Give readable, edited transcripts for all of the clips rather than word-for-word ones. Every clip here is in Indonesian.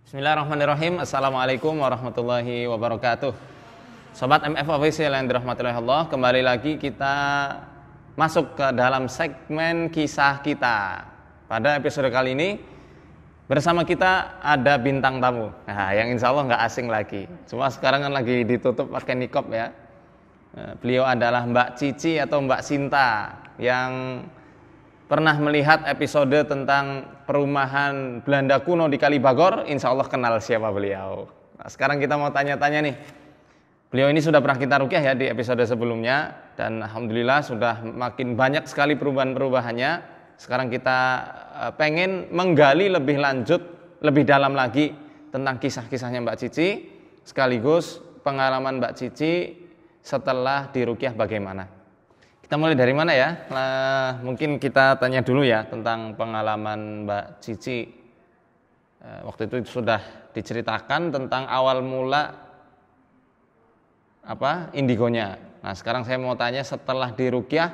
Bismillahirrahmanirrahim. Assalamualaikum warahmatullahi wabarakatuh. Sobat MF Official yang dirahmati oleh Allah, kembali lagi kita masuk ke dalam segmen kisah kita. Pada episode kali ini bersama kita ada bintang tamu. Nah, yang insya Allah nggak asing lagi. Cuma sekarang kan lagi ditutup pakai nikob ya. Beliau adalah Mbak Cici atau Mbak Sinta yang pernah melihat episode tentang perumahan Belanda kuno di Kalibagor. Insya Allah kenal siapa beliau. Nah, sekarang kita mau tanya-tanya nih. Beliau ini sudah pernah kita ruqyah ya di episode sebelumnya, dan alhamdulillah sudah makin banyak sekali perubahan-perubahannya. Sekarang kita pengen menggali lebih lanjut, lebih dalam lagi tentang kisah-kisahnya Mbak Cici, sekaligus pengalaman Mbak Cici setelah diruqyah bagaimana. Kita mulai dari mana ya? Mungkin kita tanya dulu ya tentang pengalaman Mbak Cici. Waktu itu sudah diceritakan tentang awal mula indigonya. Nah, sekarang saya mau tanya setelah diruqyah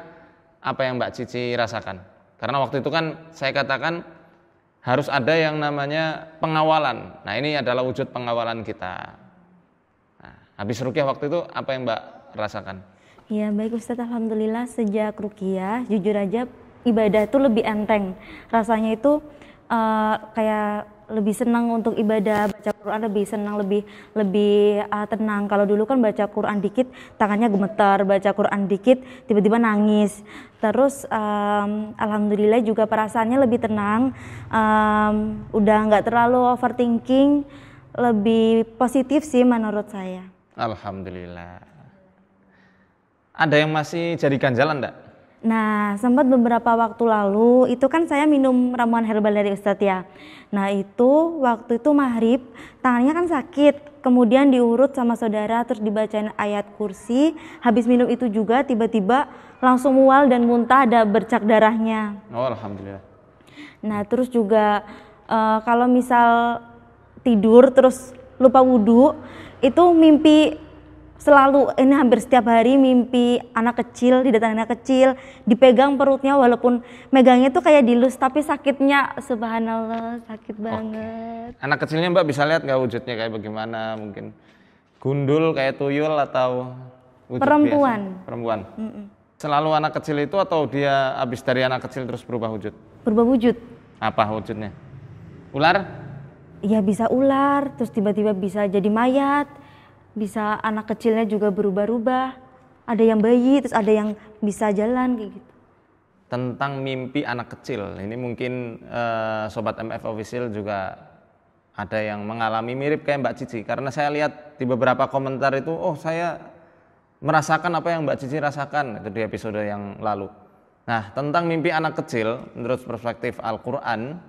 apa yang Mbak Cici rasakan? Karena waktu itu kan saya katakan harus ada yang namanya pengawalan. Nah, ini adalah wujud pengawalan kita. Nah, habis ruqyah waktu itu apa yang Mbak rasakan? Ya baik Ustadz, alhamdulillah sejak ruqyah jujur aja ibadah itu lebih enteng. Rasanya itu kayak lebih senang untuk ibadah, baca Quran lebih senang, lebih tenang. Kalau dulu kan baca Quran dikit tangannya gemetar, baca Quran dikit tiba-tiba nangis. Terus alhamdulillah juga perasaannya lebih tenang, udah nggak terlalu overthinking, lebih positif sih menurut saya. Alhamdulillah. Ada yang masih jadi ganjalan enggak? Nah, sempat beberapa waktu lalu itu kan saya minum ramuan herbal dari Ustadz ya. Nah itu waktu itu maghrib tangannya kan sakit, kemudian diurut sama saudara terus dibacain ayat kursi. Habis minum itu juga tiba-tiba langsung mual dan muntah, ada bercak darahnya. Oh alhamdulillah. Nah terus juga kalau misal tidur terus lupa wudhu itu mimpi. Selalu, ini hampir setiap hari mimpi anak kecil, didatangi anak kecil, dipegang perutnya walaupun megangnya tuh kayak dilus, tapi sakitnya subhanallah sakit banget. Anak kecilnya Mbak bisa lihat nggak wujudnya kayak bagaimana? Mungkin gundul kayak tuyul atau wujud perempuan. Biasa? Perempuan. Selalu anak kecil itu atau dia habis dari anak kecil terus berubah wujud? Berubah wujud. Apa wujudnya? Ular? Iya bisa ular, terus tiba-tiba bisa jadi mayat. Bisa anak kecilnya juga berubah-ubah, ada yang bayi, terus ada yang bisa jalan kayak gitu. Tentang mimpi anak kecil, ini mungkin Sobat MF Official juga ada yang mengalami mirip kayak Mbak Cici. Karena saya lihat di beberapa komentar itu, oh saya merasakan apa yang Mbak Cici rasakan, itu di episode yang lalu. Nah, tentang mimpi anak kecil, menurut perspektif Al-Quran,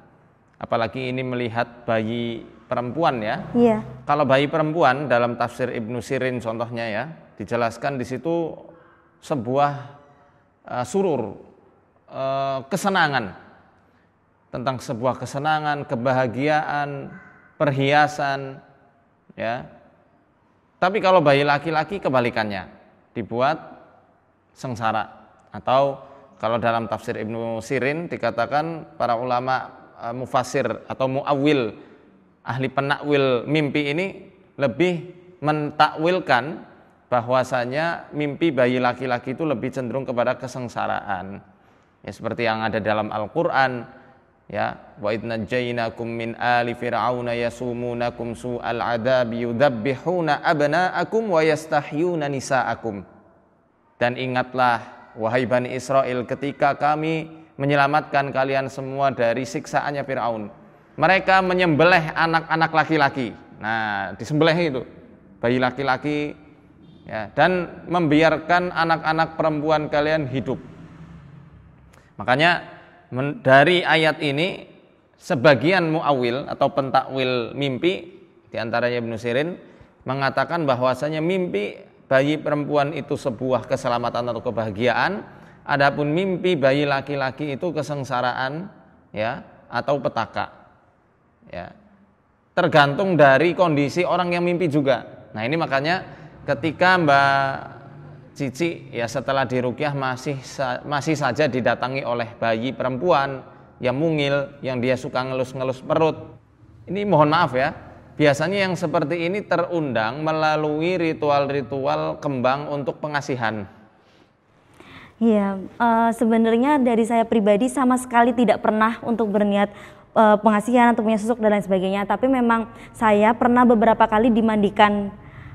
apalagi ini melihat bayi perempuan ya. Iya. Kalau bayi perempuan dalam tafsir Ibnu Sirin contohnya ya, dijelaskan di situ sebuah surur, kesenangan, tentang sebuah kesenangan, kebahagiaan, perhiasan ya. Tapi kalau bayi laki-laki kebalikannya, dibuat sengsara. Atau kalau dalam tafsir Ibnu Sirin dikatakan para ulama mufassir atau muawwil, ahli penakwil mimpi ini lebih mentakwilkan bahwasanya mimpi bayi laki-laki itu lebih cenderung kepada kesengsaraan. Ya seperti yang ada dalam Al-Qur'an ya, wa idz najaynakum min ali fir'auna yasumunakum su'al adabi yudzabbihuna abna'akum wa yastahyuna nisa'akum. Dan ingatlah wahai Bani Israel ketika kami menyelamatkan kalian semua dari siksaannya Fir'aun. Mereka menyembelih anak-anak laki-laki. Nah, disembelih itu bayi laki-laki ya, dan membiarkan anak-anak perempuan kalian hidup. Makanya dari ayat ini sebagian muawil atau pentakwil mimpi di antaranya Ibnu Sirin mengatakan bahwasanya mimpi bayi perempuan itu sebuah keselamatan atau kebahagiaan, adapun mimpi bayi laki-laki itu kesengsaraan ya atau petaka. Ya, tergantung dari kondisi orang yang mimpi juga. Nah ini makanya ketika Mbak Cici ya setelah diruqyah masih saja didatangi oleh bayi perempuan yang mungil, yang dia suka ngelus-ngelus perut. Ini mohon maaf ya, biasanya yang seperti ini terundang melalui ritual-ritual kembang untuk pengasihan. Iya, sebenarnya dari saya pribadi sama sekali tidak pernah untuk berniat pengasihan atau punya susuk dan lain sebagainya. Tapi memang saya pernah beberapa kali dimandikan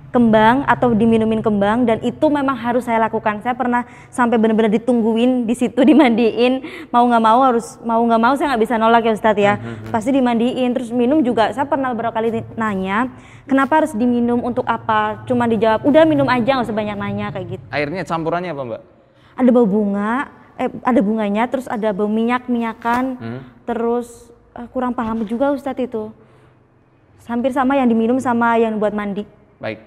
kembang atau diminumin kembang, dan itu memang harus saya lakukan. Saya pernah sampai benar-benar ditungguin di situ dimandiin, mau nggak mau saya nggak bisa nolak ya Ustadz ya. Pasti dimandiin, terus minum juga. Saya pernah beberapa kali nanya, kenapa harus diminum, untuk apa? Cuma dijawab, udah minum aja, nggak usah banyak nanya kayak gitu. Airnya campurannya apa Mbak? Ada bau bunga, ada bunganya, terus ada bau minyakan, terus kurang paham juga Ustadz itu. Hampir sama yang diminum sama yang buat mandi. Baik,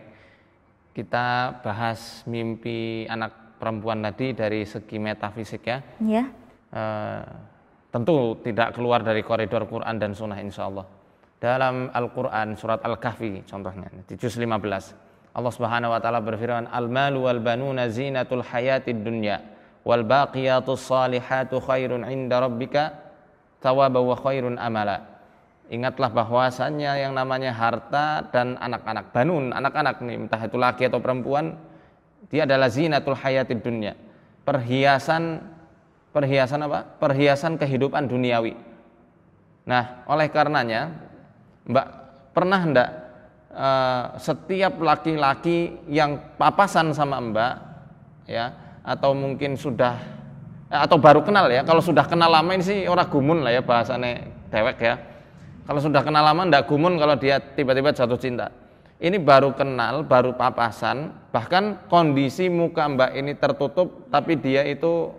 kita bahas mimpi anak perempuan tadi dari segi metafisik ya. Iya. Tentu tidak keluar dari koridor Quran dan Sunnah insya Allah. Dalam Al-Quran surat Al-Kahfi contohnya di juz 15. Allah Subhanahu wa taala berfirman, "Al-malu wal banuna zinatul hayatid dunya wal baqiyatus salihatu khairun 'inda rabbika thawaban wa khairun amala." Ingatlah bahwasannya yang namanya harta dan anak-anak, banun, anak-anak nih, entah itu laki atau perempuan, dia adalah zinatul hayatid dunya. Perhiasan apa? Perhiasan kehidupan duniawi. Nah, oleh karenanya, Mbak pernah enggak setiap laki-laki yang papasan sama Mbak ya, atau mungkin sudah atau baru kenal ya, kalau sudah kenal lama ini sih ora gumun lah ya bahasane dewek ya. Kalau sudah kenal lama ndak gumun kalau dia tiba-tiba jatuh cinta. Ini baru kenal, baru papasan, bahkan kondisi muka Mbak ini tertutup, tapi dia itu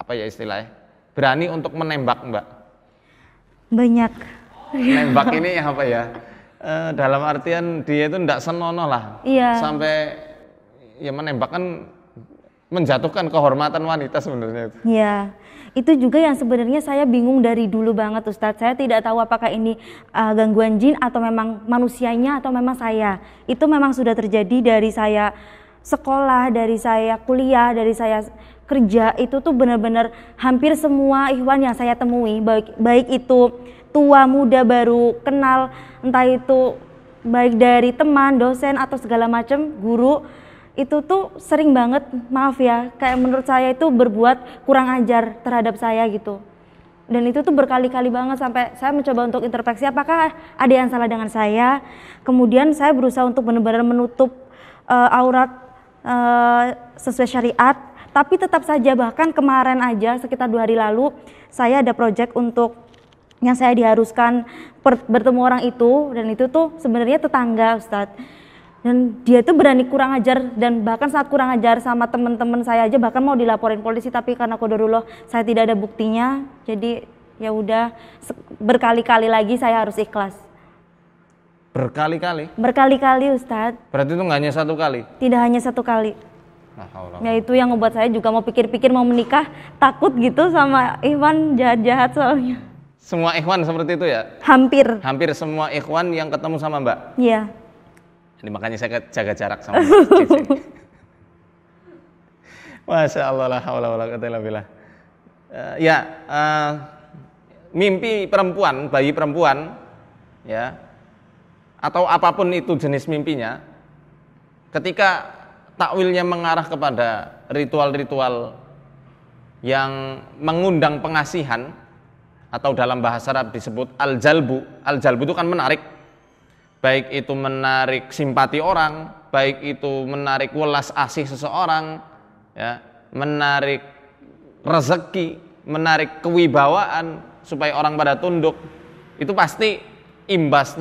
apa ya istilahnya, berani untuk menembak Mbak. Banyak. Menembak ini apa ya? Dalam artian dia itu ndak senonoh lah, sampai ya menembak kan menjatuhkan kehormatan wanita sebenarnya. Iya, itu juga yang sebenarnya saya bingung dari dulu banget Ustadz. Saya tidak tahu apakah ini gangguan jin atau memang manusianya atau memang saya. Itu memang sudah terjadi dari saya sekolah, dari saya kuliah, dari saya kerja. Itu tuh benar-benar hampir semua ikhwan yang saya temui, baik itu tua, muda, baru kenal, entah itu baik dari teman, dosen atau segala macam, guru, itu tuh sering banget, maaf ya, kayak menurut saya itu berbuat kurang ajar terhadap saya gitu. Dan itu tuh berkali-kali banget, sampai saya mencoba untuk introspeksi apakah ada yang salah dengan saya. Kemudian saya berusaha untuk benar-benar menutup aurat sesuai syariat, tapi tetap saja, bahkan kemarin aja sekitar 2 hari lalu saya ada project untuk yang saya diharuskan bertemu orang itu, dan itu tuh sebenarnya tetangga Ustadz, dan dia tuh berani kurang ajar, dan bahkan saat kurang ajar sama teman-teman saya aja bahkan mau dilaporin polisi, tapi karena qadarullah saya tidak ada buktinya, jadi ya udah berkali-kali lagi saya harus ikhlas. Berkali-kali Ustadz. Berarti itu nggak hanya satu kali? Tidak hanya satu kali. Ya itu yang membuat saya juga mau pikir-pikir mau menikah, takut gitu sama ikhwan jahat-jahat soalnya. Semua ikhwan seperti itu ya? Hampir semua ikhwan yang ketemu sama Mbak? Iya. Ini makanya saya jaga jarak sama Mbak. Masya Allah, la haula wala quwwata illa billah. Mimpi perempuan, bayi perempuan, ya, atau apapun itu jenis mimpinya, ketika takwilnya mengarah kepada ritual-ritual yang mengundang pengasihan, atau dalam bahasa Arab disebut al-jalbu. Al-jalbu itu kan menarik, baik itu menarik simpati orang, baik itu menarik welas asih seseorang, ya, menarik rezeki, menarik kewibawaan supaya orang pada tunduk. Itu pasti imbas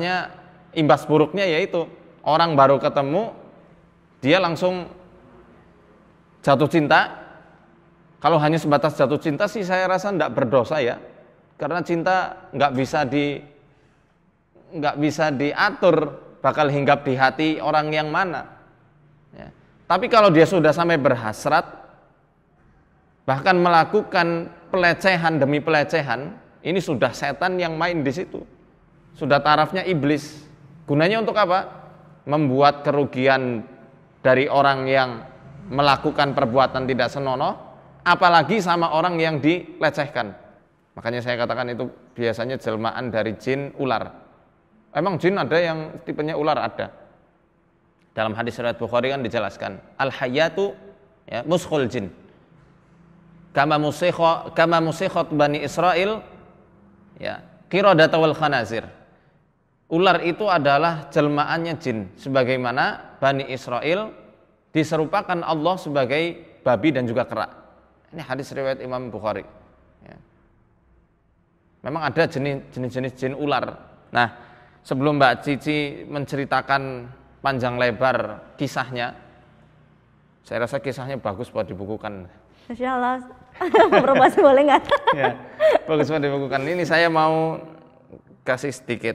buruknya yaitu orang baru ketemu dia langsung jatuh cinta. Kalau hanya sebatas jatuh cinta sih saya rasa tidak berdosa ya, karena cinta nggak bisa diatur bakal hinggap di hati orang yang mana ya. Tapi kalau dia sudah sampai berhasrat, bahkan melakukan pelecehan demi pelecehan, ini sudah setan yang main di situ, sudah tarafnya iblis. Gunanya untuk apa? Membuat kerugian dari orang yang melakukan perbuatan tidak senonoh, apalagi sama orang yang dilecehkan. Makanya saya katakan itu biasanya jelmaan dari jin ular. Emang jin ada yang tipenya ular, ada. Dalam hadis riwayat Bukhari kan dijelaskan, al-hayatu ya muskhul jin. Kama musikhat Bani Israel ya qiradata wal khanazir. Ular itu adalah jelmaannya jin, sebagaimana Bani Israel diserupakan Allah sebagai babi dan juga kera. Ini hadis riwayat Imam Bukhari. Ya. Memang ada jenis-jenis jin ular. Nah, sebelum Mbak Cici menceritakan panjang lebar kisahnya, saya rasa kisahnya bagus buat dibukukan. Masya Allah, promosi boleh nggak? Ya, bagus buat dibukukan. Ini saya mau kasih sedikit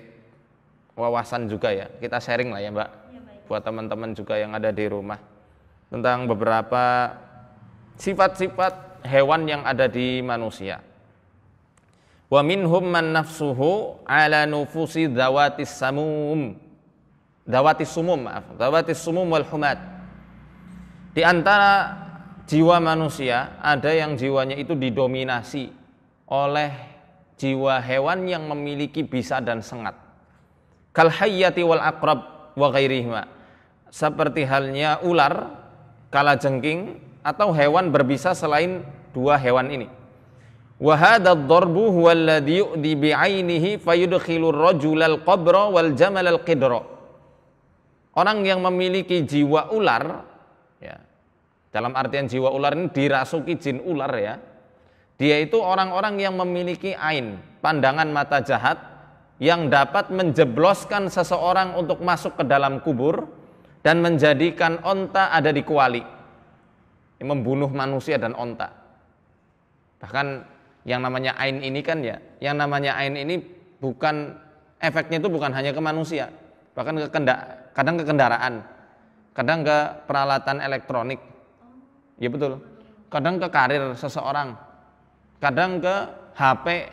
wawasan juga ya, kita sharing lah ya Mbak, buat teman-teman juga yang ada di rumah, tentang beberapa sifat-sifat hewan yang ada di manusia. Wa minhum man nafsuhu ala nufusi dawatis sumum wal humad. Di antara jiwa manusia ada yang jiwanya itu didominasi oleh jiwa hewan yang memiliki bisa dan sengat. Kal hayyati wal aqrab wa ghairihima. Seperti halnya ular, kalajengking atau hewan berbisa selain dua hewan ini. Wa hadha ad-darbu huwa alladhi yu'di bi'ainihi fayudkhilur rajulal qabra wal jamalal qidra. Orang yang memiliki jiwa ular ya, dalam artian jiwa ular ini dirasuki jin ular ya, dia itu orang-orang yang memiliki ain, pandangan mata jahat, yang dapat menjebloskan seseorang untuk masuk ke dalam kubur dan menjadikan onta ada di kuali, membunuh manusia dan onta. Bahkan yang namanya ain ini kan ya, yang namanya ain ini bukan, efeknya itu bukan hanya ke manusia, bahkan kadang ke kendaraan, kadang ke peralatan elektronik, ya betul, kadang ke karir seseorang, kadang ke HP,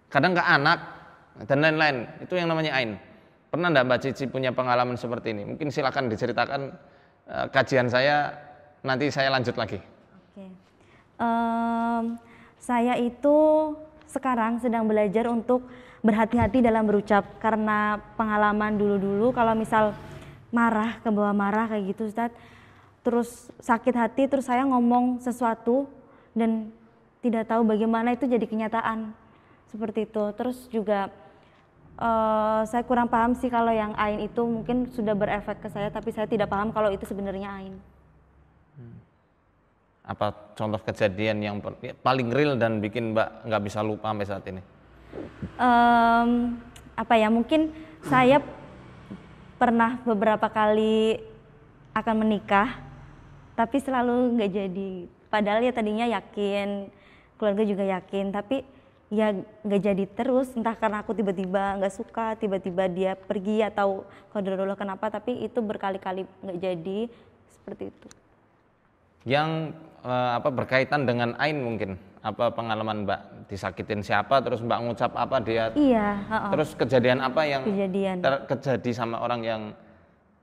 kadang ke anak, dan lain-lain. Itu yang namanya ain. Pernah enggak Mbak Cici punya pengalaman seperti ini? Mungkin silakan diceritakan, kajian saya, nanti saya lanjut lagi. Oke. Saya itu sekarang sedang belajar untuk berhati-hati dalam berucap, karena pengalaman dulu-dulu kalau misal marah, ke bawah marah kayak gitu Ustadz, terus sakit hati, terus saya ngomong sesuatu dan tidak tahu bagaimana itu jadi kenyataan seperti itu. Terus juga saya kurang paham sih kalau yang ain itu mungkin sudah berefek ke saya, tapi saya tidak paham kalau itu sebenarnya ain. Apa contoh kejadian yang paling real dan bikin Mbak nggak bisa lupa sampai saat ini? Apa ya, mungkin saya pernah beberapa kali akan menikah, tapi selalu nggak jadi. Padahal ya tadinya yakin, keluarga juga yakin, tapi ya nggak jadi terus. Entah karena aku tiba-tiba nggak suka, tiba-tiba dia pergi atau qadarullah kenapa, tapi itu berkali-kali nggak jadi, seperti itu. Yang berkaitan dengan ain mungkin, apa pengalaman Mbak disakitin siapa, terus Mbak ngucap apa dia? Iya. Terus kejadian apa yang terjadi sama orang yang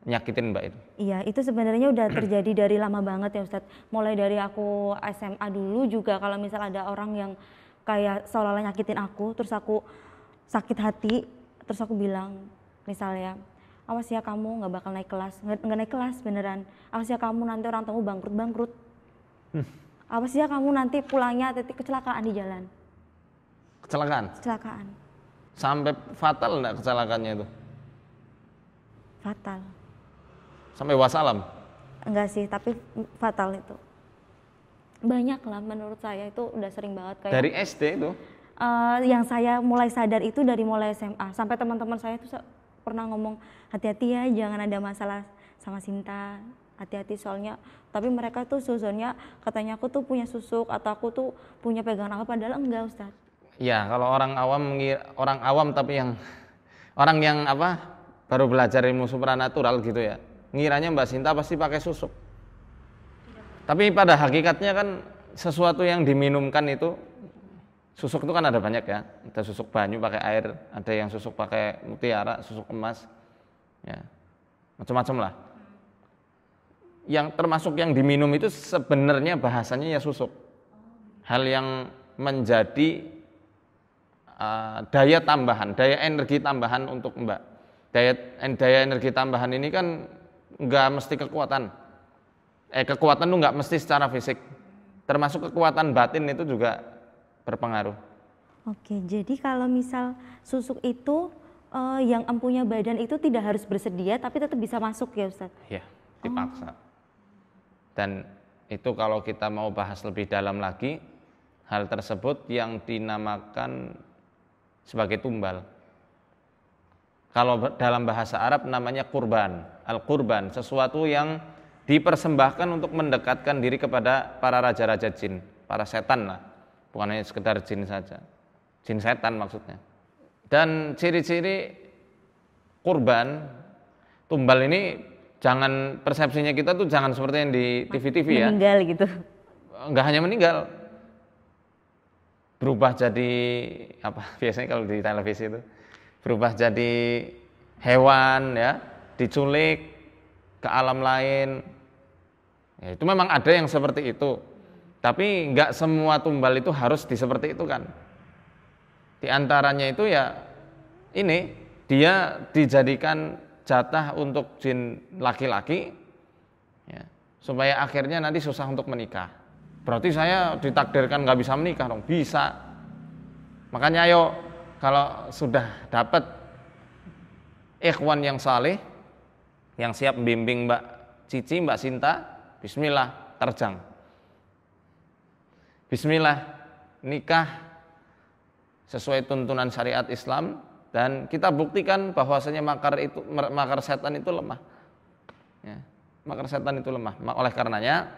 nyakitin Mbak itu? Iya, itu sebenarnya udah terjadi dari lama banget ya Ustadz. Mulai dari aku SMA dulu juga, kalau misal ada orang yang kayak seolah-olah nyakitin aku, terus aku sakit hati, terus aku bilang misalnya, awas ya kamu nggak bakal naik kelas, nggak naik kelas beneran. Awas ya kamu nanti orang tuamu bangkrut. Awas ya kamu nanti pulangnya kecelakaan di jalan. Kecelakaan? Kecelakaan. Sampai fatal enggak kecelakaannya itu? Fatal. Sampai wassalam? Enggak sih, tapi fatal itu. Banyak lah menurut saya, itu udah sering banget kayak. Dari SD itu? Yang saya mulai sadar itu dari mulai SMA. Sampai teman-teman saya tuh pernah ngomong, hati-hati ya jangan ada masalah sama Sinta, hati-hati soalnya. Tapi mereka tuh suzonnya katanya aku tuh punya susuk atau aku tuh punya pegangan apa, padahal enggak Ustadz. Ya kalau orang awam tapi yang orang yang baru belajar ilmu supranatural gitu ya, ngiranya Mbak Sinta pasti pakai susuk. Tapi pada hakikatnya kan sesuatu yang diminumkan itu, susuk itu kan ada banyak ya, ada susuk banyu pakai air, ada yang susuk pakai mutiara, susuk emas, ya macam-macam lah. Yang termasuk yang diminum itu sebenarnya bahasanya ya susuk. Hal yang menjadi daya tambahan, daya energi tambahan untuk Mbak. Daya energi tambahan ini kan nggak mesti kekuatan. Kekuatan itu nggak mesti secara fisik. Termasuk kekuatan batin itu juga berpengaruh. Oke, jadi kalau misal susuk itu yang empunya badan itu tidak harus bersedia tapi tetap bisa masuk ya Ustadz? Iya, dipaksa. Dan itu kalau kita mau bahas lebih dalam lagi, hal tersebut yang dinamakan sebagai tumbal. Kalau dalam bahasa Arab namanya kurban, al-kurban, sesuatu yang dipersembahkan untuk mendekatkan diri kepada para raja-raja jin, para setan lah, bukan hanya sekedar jin saja, jin setan maksudnya. Dan ciri-ciri kurban, tumbal ini jangan, persepsinya kita tuh jangan seperti yang di TV-TV ya. Meninggal gitu. Enggak hanya meninggal, berubah jadi apa? Biasanya kalau di televisi itu berubah jadi hewan ya, diculik ke alam lain. Ya, itu memang ada yang seperti itu. Tapi enggak semua tumbal itu harus seperti itu kan. Di antaranya itu ya ini, dia dijadikan jatah untuk jin laki-laki ya, supaya akhirnya nanti susah untuk menikah. Berarti saya ditakdirkan nggak bisa menikah dong? Bisa. Makanya ayo, kalau sudah dapat ikhwan yang saleh, yang siap membimbing Mbak Cici, Mbak Sinta, bismillah, terjang. Bismillah, nikah sesuai tuntunan syariat Islam, dan kita buktikan bahwasanya makar setan itu lemah. Ya, makar setan itu lemah. Oleh karenanya,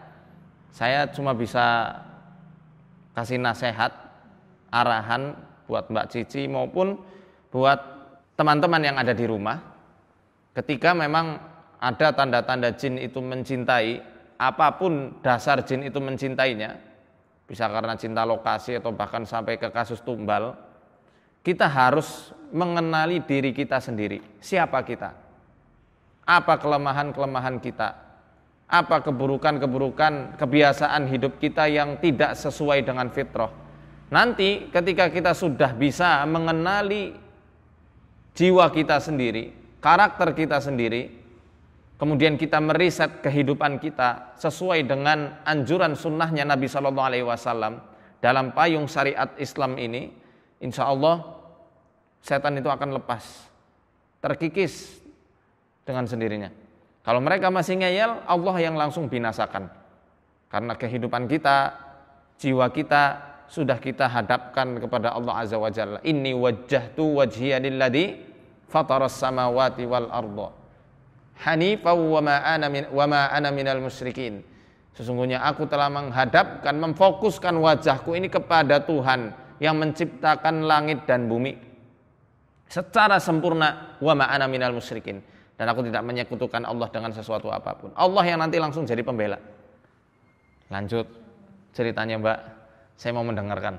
saya cuma bisa kasih nasihat, arahan buat Mbak Cici maupun buat teman-teman yang ada di rumah. Ketika memang ada tanda-tanda jin itu mencintai, apapun dasar jin itu mencintainya, bisa karena cinta lokasi atau bahkan sampai ke kasus tumbal, kita harus mengenali diri kita sendiri. Siapa kita? Apa kelemahan-kelemahan kita? Apa keburukan-keburukan kebiasaan hidup kita yang tidak sesuai dengan fitrah? Nanti ketika kita sudah bisa mengenali jiwa kita sendiri, karakter kita sendiri, kemudian kita meriset kehidupan kita sesuai dengan anjuran sunnahnya Nabi SAW dalam payung syariat Islam ini, insya Allah setan itu akan lepas, terkikis dengan sendirinya. Kalau mereka masih ngeyel, Allah yang langsung binasakan. Karena kehidupan kita, jiwa kita sudah kita hadapkan kepada Allah Azza wa Jalla. Inni wajjahtu wajhiya lilladzi fataras samawati wal arda hanifan wa ma ana minal musyrikin. Sesungguhnya aku telah menghadapkan, memfokuskan wajahku ini kepada Tuhan yang menciptakan langit dan bumi secara sempurna, wa ma ana minal musyrikin, dan aku tidak menyekutukan Allah dengan sesuatu apapun. Allah yang nanti langsung jadi pembela. Lanjut ceritanya Mbak, saya mau mendengarkan.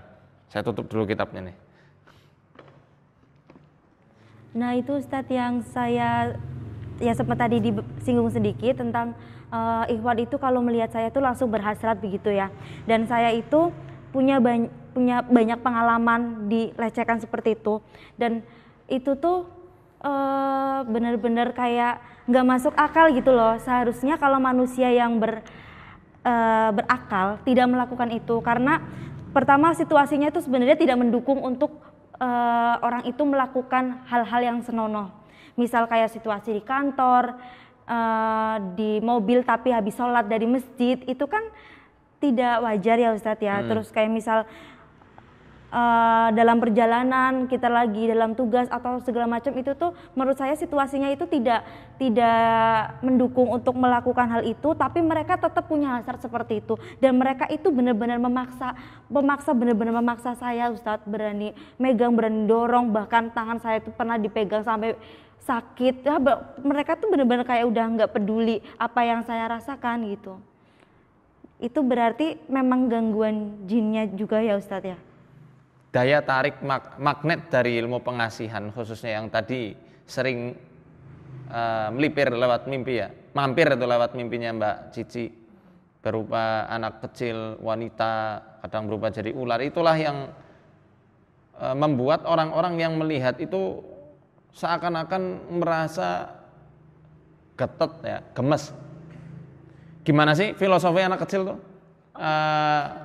Saya tutup dulu kitabnya nih. Nah itu Ustadz yang saya sempat tadi disinggung sedikit tentang ikhwan itu kalau melihat saya itu langsung berhasrat begitu ya. Dan saya itu punya banyak pengalaman dilecehkan seperti itu, dan itu tuh benar-benar kayak nggak masuk akal gitu loh. Seharusnya kalau manusia yang berakal tidak melakukan itu, karena pertama situasinya itu sebenarnya tidak mendukung untuk orang itu melakukan hal-hal yang senonoh. Misal kayak situasi di kantor, di mobil tapi habis sholat dari masjid, itu kan tidak wajar ya Ustadz ya. Terus kayak misal dalam perjalanan kita lagi dalam tugas atau segala macam, itu tuh menurut saya situasinya itu tidak mendukung untuk melakukan hal itu, tapi mereka tetap punya hasrat seperti itu, dan mereka itu benar-benar memaksa saya Ustadz, berani megang, berani dorong, bahkan tangan saya itu pernah dipegang sampai sakit ya. Mereka tuh benar-benar kayak udah nggak peduli apa yang saya rasakan gitu. Itu berarti memang gangguan jinnya juga ya Ustadz ya. Daya tarik magnet dari ilmu pengasihan, khususnya yang tadi sering melipir lewat mimpi ya, mampir itu lewat mimpinya Mbak Cici, berupa anak kecil, wanita, kadang berubah jadi ular. Itulah yang membuat orang-orang yang melihat itu seakan-akan merasa getet ya, gemes. Gimana sih filosofi anak kecil tuh?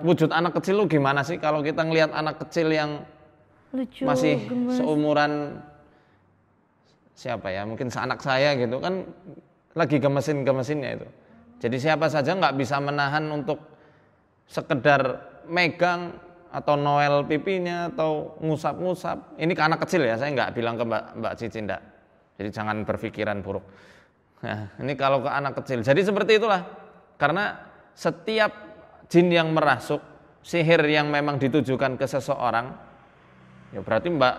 Wujud anak kecil tuh gimana sih kalau kita ngelihat anak kecil yang Lucu, masih gemes. seumuran siapa ya, mungkin seanak saya gitu kan, lagi gemesin-gemesinnya itu. Jadi siapa saja nggak bisa menahan untuk sekedar megang atau noel pipinya atau ngusap-ngusap. Ini ke anak kecil ya, saya nggak bilang ke Mbak Cici enggak. Jadi jangan berpikiran buruk. Nah, ini kalau ke anak kecil. Jadi seperti itulah. Karena setiap jin yang merasuk, sihir yang memang ditujukan ke seseorang, ya berarti Mbak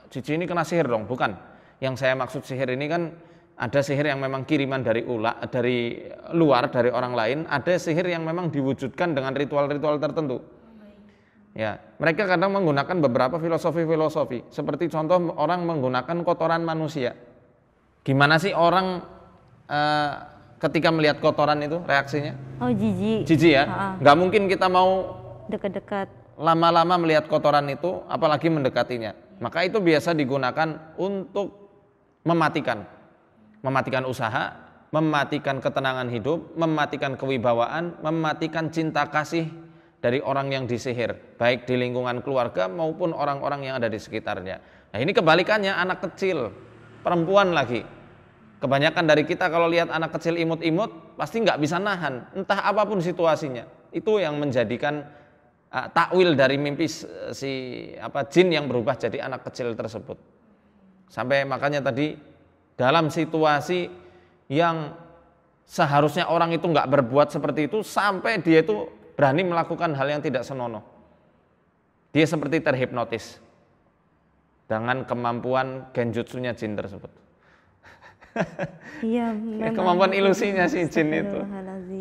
Cici ini kena sihir dong, bukan? Yang saya maksud sihir ini kan ada sihir yang memang kiriman dari dari luar, dari orang lain, ada sihir yang memang diwujudkan dengan ritual-ritual tertentu. Ya, mereka kadang menggunakan beberapa filosofi-filosofi, seperti contoh orang menggunakan kotoran manusia. Gimana sih orang ketika melihat kotoran itu reaksinya? Oh, jijik. Jijik ya? Nggak mungkin kita mau Dekat-dekat. lama-lama melihat kotoran itu, apalagi mendekatinya. Maka itu biasa digunakan untuk mematikan usaha, mematikan ketenangan hidup, mematikan kewibawaan, mematikan cinta kasih dari orang yang disihir, baik di lingkungan keluarga maupun orang-orang yang ada di sekitarnya. Nah, ini kebalikannya, anak kecil, perempuan lagi. Kebanyakan dari kita kalau lihat anak kecil imut-imut pasti nggak bisa nahan, entah apapun situasinya. Itu yang menjadikan takwil dari mimpi jin yang berubah jadi anak kecil tersebut. Sampai makanya tadi dalam situasi yang seharusnya orang itu nggak berbuat seperti itu, sampai dia itu berani melakukan hal yang tidak senonoh. Dia seperti terhipnotis dengan kemampuan genjutsunya jin tersebut. Iya, kemampuan ilusinya si jin itu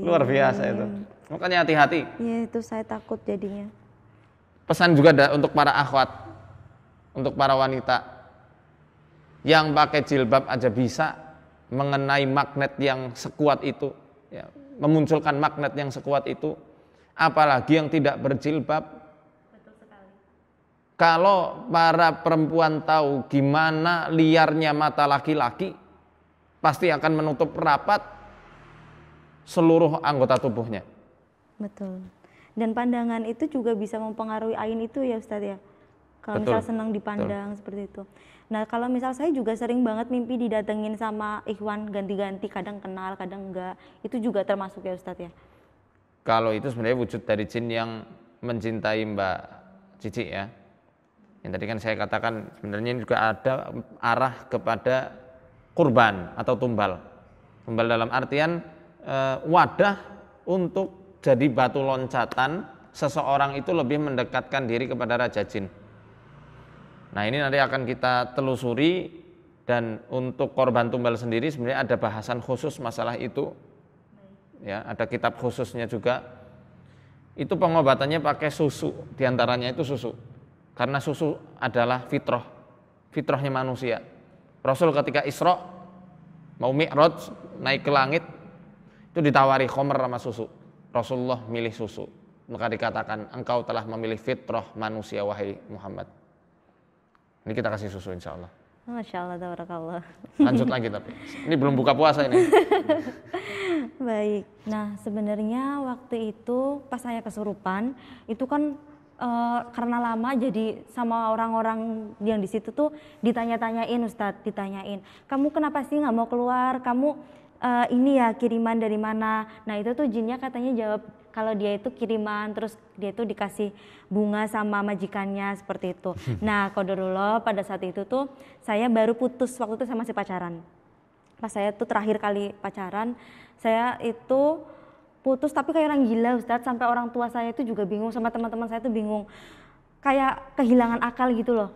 luar biasa itu. Makanya hati-hati. Iya, itu saya takut jadinya. Pesan juga untuk para akhwat, untuk para wanita yang pakai jilbab aja bisa mengenai magnet yang sekuat itu, ya, memunculkan magnet yang sekuat itu, apalagi yang tidak berjilbab. Betul sekali. Kalau para perempuan tahu gimana liarnya mata laki-laki, pasti akan menutup rapat seluruh anggota tubuhnya. Betul. Dan pandangan itu juga bisa mempengaruhi ain itu ya Ustadz ya. Kalau misal senang dipandang seperti itu. Nah, kalau misal saya juga sering banget mimpi didatengin sama ikhwan ganti-ganti, kadang kenal, kadang enggak. Itu juga termasuk ya Ustadz ya. Kalau itu sebenarnya wujud dari jin yang mencintai Mbak Cici ya. Yang tadi kan saya katakan sebenarnya ini juga ada arah kepada kurban atau tumbal. Tumbal dalam artian wadah untuk jadi batu loncatan seseorang itu lebih mendekatkan diri kepada raja jin. Nah, ini nanti akan kita telusuri, dan untuk korban tumbal sendiri sebenarnya ada bahasan khusus masalah itu. Ya, ada kitab khususnya juga. Itu pengobatannya pakai susu, diantaranya itu susu. Karena susu adalah fitrahnya manusia. Rasul ketika Isra mau Mi'raj naik ke langit itu ditawari khamr sama susu. Rasulullah milih susu. Maka dikatakan engkau telah memilih fitrah manusia wahai Muhammad. Ini kita kasih susu insya Allah. Masya Allah, tabarakallah. Lanjut lagi tapi ini belum buka puasa ini. Baik. Nah, sebenarnya waktu itu pas saya kesurupan itu kan karena lama jadi sama orang-orang yang di situ tuh ditanya-tanyain Ustadz, ditanyain, kamu kenapa sih nggak mau keluar? Kamu ini ya kiriman dari mana? Nah, itu tuh jinnya katanya jawab kalau dia itu kiriman, terus dia tuh dikasih bunga sama majikannya seperti itu. Nah, qadarullah pada saat itu tuh saya baru putus, waktu itu saya masih pacaran. Pas saya tuh terakhir kali pacaran, saya itu putus tapi kayak orang gila Ustadz, sampai orang tua saya itu juga bingung, sama teman-teman saya tuh bingung, kayak kehilangan akal gitu loh.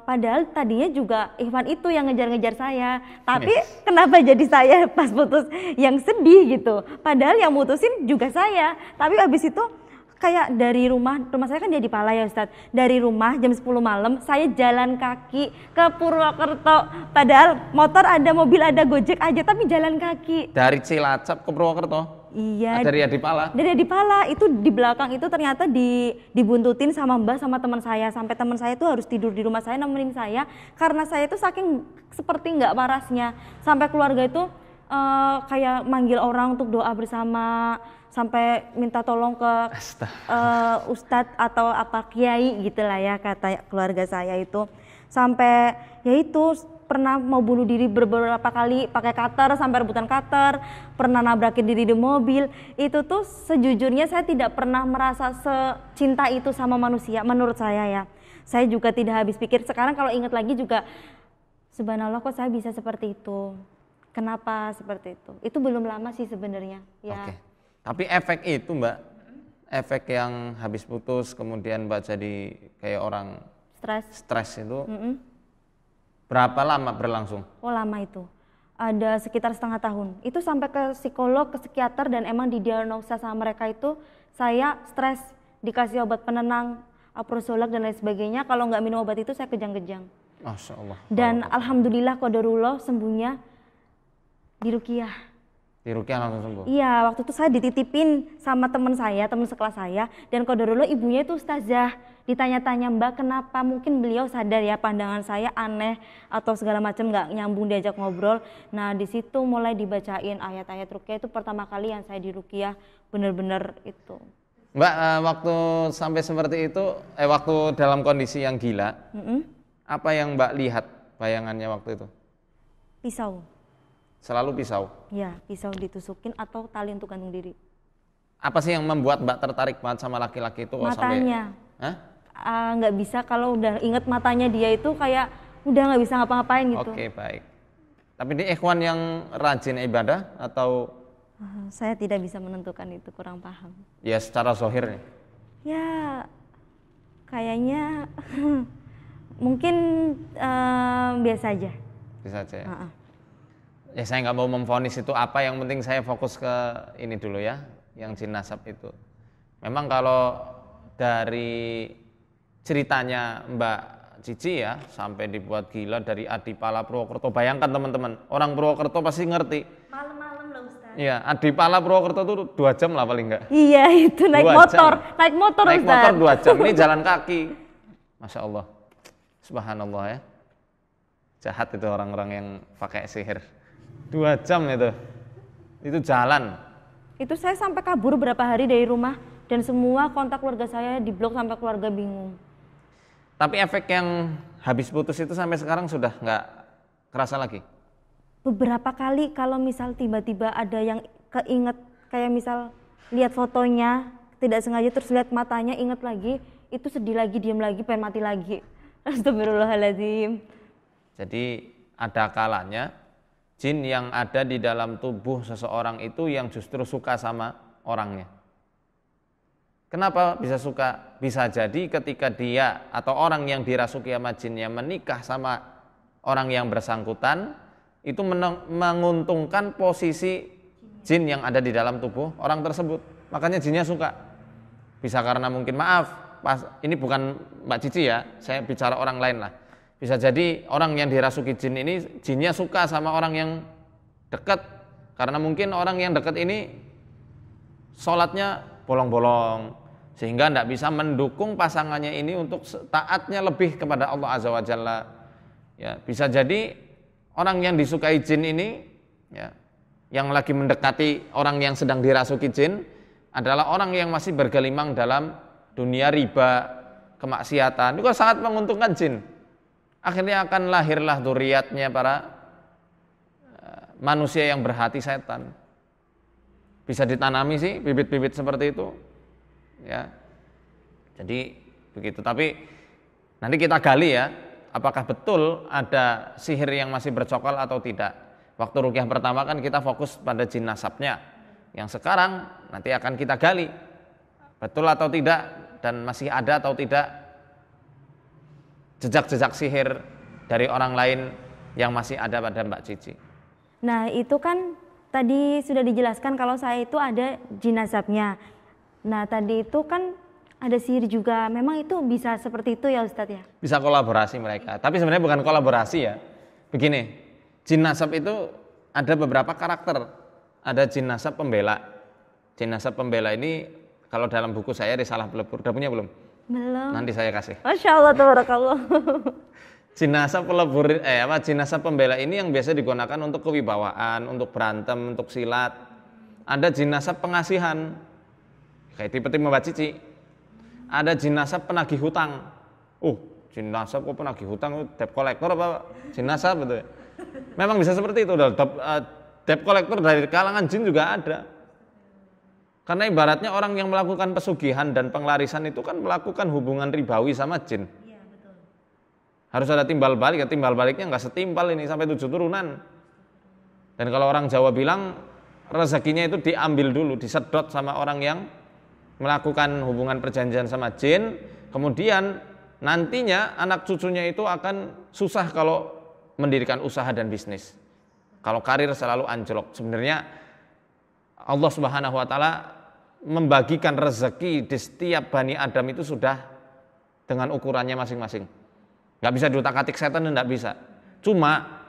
Padahal tadinya juga Ikhwan itu yang ngejar-ngejar saya, tapi kenapa jadi saya pas putus yang sedih gitu, padahal yang mutusin juga saya. Tapi abis itu kayak dari rumah saya kan jadi Pala ya Ustadz, dari rumah jam 10 malam saya jalan kaki ke Purwokerto, padahal motor ada, mobil ada, Gojek aja, tapi jalan kaki dari Cilacap ke Purwokerto. Iya. Dari Adipala. Dari Adipala itu di belakang itu ternyata dibuntutin sama Mbah sama teman saya, sampai teman saya itu harus tidur di rumah saya nemenin saya karena saya itu saking seperti nggak warasnya, sampai keluarga itu kayak manggil orang untuk doa bersama, sampai minta tolong ke ustadz atau apa kiai gitulah ya kata keluarga saya itu, sampai ya itu pernah mau bunuh diri beberapa kali pakai cutter sampai rebutan cutter, pernah nabrakin diri di mobil. Itu tuh sejujurnya saya tidak pernah merasa secinta itu sama manusia menurut saya ya. Saya juga tidak habis pikir, sekarang kalau ingat lagi juga subhanallah kok saya bisa seperti itu. Kenapa seperti itu? Itu belum lama sih sebenarnya ya. Oke. Tapi efek itu Mbak, efek yang habis putus kemudian Mbak jadi kayak orang stres itu berapa lama berlangsung? Oh lama itu, ada sekitar setengah tahun. Itu sampai ke psikolog, ke psikiater dan emang didiagnosa sama mereka itu saya stres, dikasih obat penenang, aprosolak dan lain sebagainya. Kalau nggak minum obat itu saya kejang-kejang. Masya Allah. Dan alhamdulillah qadarullah sembuhnya di Ruqyah. Di Ruqyah langsung sembuh? Iya, waktu itu saya dititipin sama teman saya, teman sekelas saya, dan qadarullah ibunya itu ustazah. Ditanya-tanya Mbak kenapa, mungkin beliau sadar ya pandangan saya aneh atau segala macam nggak nyambung diajak ngobrol. Nah di situ mulai dibacain ayat-ayat Ruqyah, itu pertama kali yang saya di Ruqyah bener-bener itu. Mbak waktu sampai seperti itu, waktu dalam kondisi yang gila, apa yang Mbak lihat bayangannya waktu itu? Pisau. Selalu pisau? Ya, pisau ditusukin atau tali untuk gantung diri. Apa sih yang membuat Mbak tertarik banget sama laki-laki itu? Matanya. Hah? Nggak bisa, kalau udah inget matanya dia itu kayak udah nggak bisa ngapa-ngapain gitu. Oke, baik. Tapi di ikhwan yang rajin ibadah atau? Saya tidak bisa menentukan itu, kurang paham. Ya secara zahir nih? Ya kayaknya mungkin biasa aja. Bisa aja ya? Ya saya nggak mau memvonis itu apa, yang penting saya fokus ke ini dulu ya, yang jin nasab itu. Memang kalau dari ceritanya Mbak Cici ya, sampai dibuat gila dari Adipala Purwokerto. Bayangkan teman-teman, orang Purwokerto pasti ngerti. Malam-malam lah Ustaz. Iya, Adipala Purwokerto itu 2 jam lah paling enggak. Iya itu naik motor, naik motor Naik Ustaz. motor 2 jam, ini jalan kaki. Masya Allah, subhanallah ya. Jahat itu orang-orang yang pakai sihir. 2 jam itu jalan. Itu saya sampai kabur berapa hari dari rumah dan semua kontak keluarga saya diblok sampai keluarga bingung. Tapi efek yang habis putus itu sampai sekarang sudah nggak kerasa lagi? Beberapa kali kalau misal tiba-tiba ada yang keinget, kayak misal lihat fotonya tidak sengaja terus lihat matanya inget lagi, itu sedih lagi, diam lagi, pengen mati lagi. Astagfirullahaladzim. Jadi ada kalanya jin yang ada di dalam tubuh seseorang itu yang justru suka sama orangnya. Kenapa bisa suka? Bisa jadi ketika dia atau orang yang dirasuki sama jinnya menikah sama orang yang bersangkutan, itu menguntungkan posisi jin yang ada di dalam tubuh orang tersebut. Makanya jinnya suka. Bisa karena mungkin ini bukan Mbak Cici ya, saya bicara orang lain lah. Bisa jadi orang yang dirasuki jin ini, jinnya suka sama orang yang dekat. Karena mungkin orang yang dekat ini sholatnya bolong-bolong, sehingga tidak bisa mendukung pasangannya ini untuk taatnya lebih kepada Allah Azza wa Jalla. Ya, bisa jadi orang yang disukai jin ini, ya, yang lagi mendekati orang yang sedang dirasuki jin adalah orang yang masih bergelimang dalam dunia riba, kemaksiatan. Itu kan sangat menguntungkan jin. Akhirnya akan lahirlah dzurriyyatnya para manusia yang berhati setan. Bisa ditanami sih bibit-bibit seperti itu. Ya. Jadi begitu. Tapi nanti kita gali ya, apakah betul ada sihir yang masih bercokol atau tidak. Waktu ruqyah pertama kan kita fokus pada jin nasabnya. Yang sekarang nanti akan kita gali betul atau tidak, dan masih ada atau tidak jejak-jejak sihir dari orang lain yang masih ada pada Mbak Cici. Nah itu kan tadi sudah dijelaskan kalau saya itu ada jin nasabnya. Nah tadi itu kan ada sihir juga, memang itu bisa seperti itu ya Ustadz ya? Bisa kolaborasi mereka, tapi sebenarnya bukan kolaborasi ya. Begini, jin nasab itu ada beberapa karakter. Ada jin nasab pembela, Jin nasab pembela ini kalau dalam buku saya Risalah Pelebur, udah punya belum? Belum. Nanti saya kasih. Masya Allah, tabarakallah. Jin nasab pelebur jin nasab pembela ini yang biasa digunakan untuk kewibawaan, untuk berantem, untuk silat. Ada jin nasab pengasihan, kayak tipe-tipe Mbak Cici. Ada jin nasab penagih hutang. Jin nasab kok penagih hutang, debt collector apa jin nasab gitu ya. Memang bisa seperti itu. Debt collector dari kalangan jin juga ada. Karena ibaratnya orang yang melakukan pesugihan dan penglarisan itu kan melakukan hubungan ribawi sama jin. Iya, betul. Harus ada timbal balik, timbal baliknya nggak setimpal ini sampai 7 turunan. Dan kalau orang Jawa bilang rezekinya itu diambil dulu, disedot sama orang yang melakukan hubungan perjanjian sama jin, kemudian nantinya anak cucunya itu akan susah kalau mendirikan usaha dan bisnis. Kalau karir selalu anjlok. Sebenarnya Allah Subhanahu wa taala membagikan rezeki di setiap Bani Adam itu sudah dengan ukurannya masing-masing. Gak bisa diutak-atik setan, tidak bisa. Cuma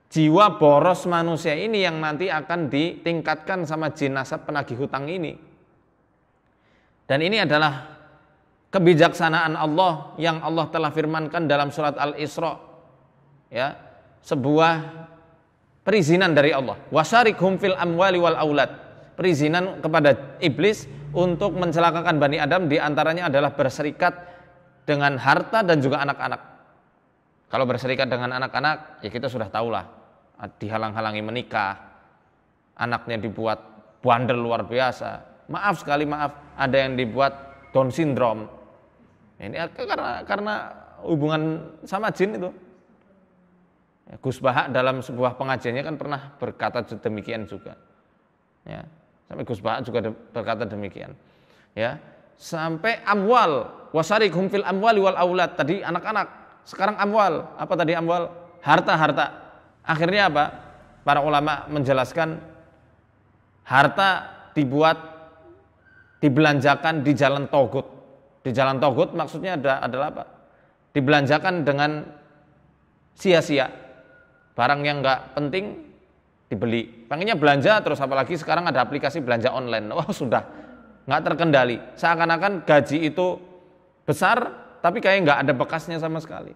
jiwa boros manusia ini yang nanti akan ditingkatkan sama jin nasab penagih hutang ini. Dan ini adalah kebijaksanaan Allah yang Allah telah firmankan dalam surat Al-Isra. Ya, sebuah perizinan dari Allah. Wasyarikhum fil amwali wal aulad. Perizinan kepada iblis untuk mencelakakan Bani Adam, diantaranya adalah berserikat dengan harta dan juga anak-anak. Kalau berserikat dengan anak-anak, ya kita sudah tahulah, dihalang-halangi menikah, anaknya dibuat bandel luar biasa. Maaf sekali, ada yang dibuat Down syndrome. Ini karena hubungan sama jin itu. Gus Bahak dalam sebuah pengajiannya kan pernah berkata demikian juga. Ya, sampai Gus Bahak juga berkata demikian. Ya, sampai amwal, wasarikhum fil amwali wal aulad. Tadi anak-anak, sekarang amwal. Apa tadi amwal? Harta. Akhirnya apa? Para ulama menjelaskan harta dibelanjakan di jalan togut. Di jalan togut maksudnya adalah apa? Dibelanjakan dengan sia-sia. Barang yang nggak penting dibeli. Pengennya belanja terus, apalagi sekarang ada aplikasi belanja online. Sudah nggak terkendali. Seakan-akan gaji itu besar, tapi kayak nggak ada bekasnya sama sekali.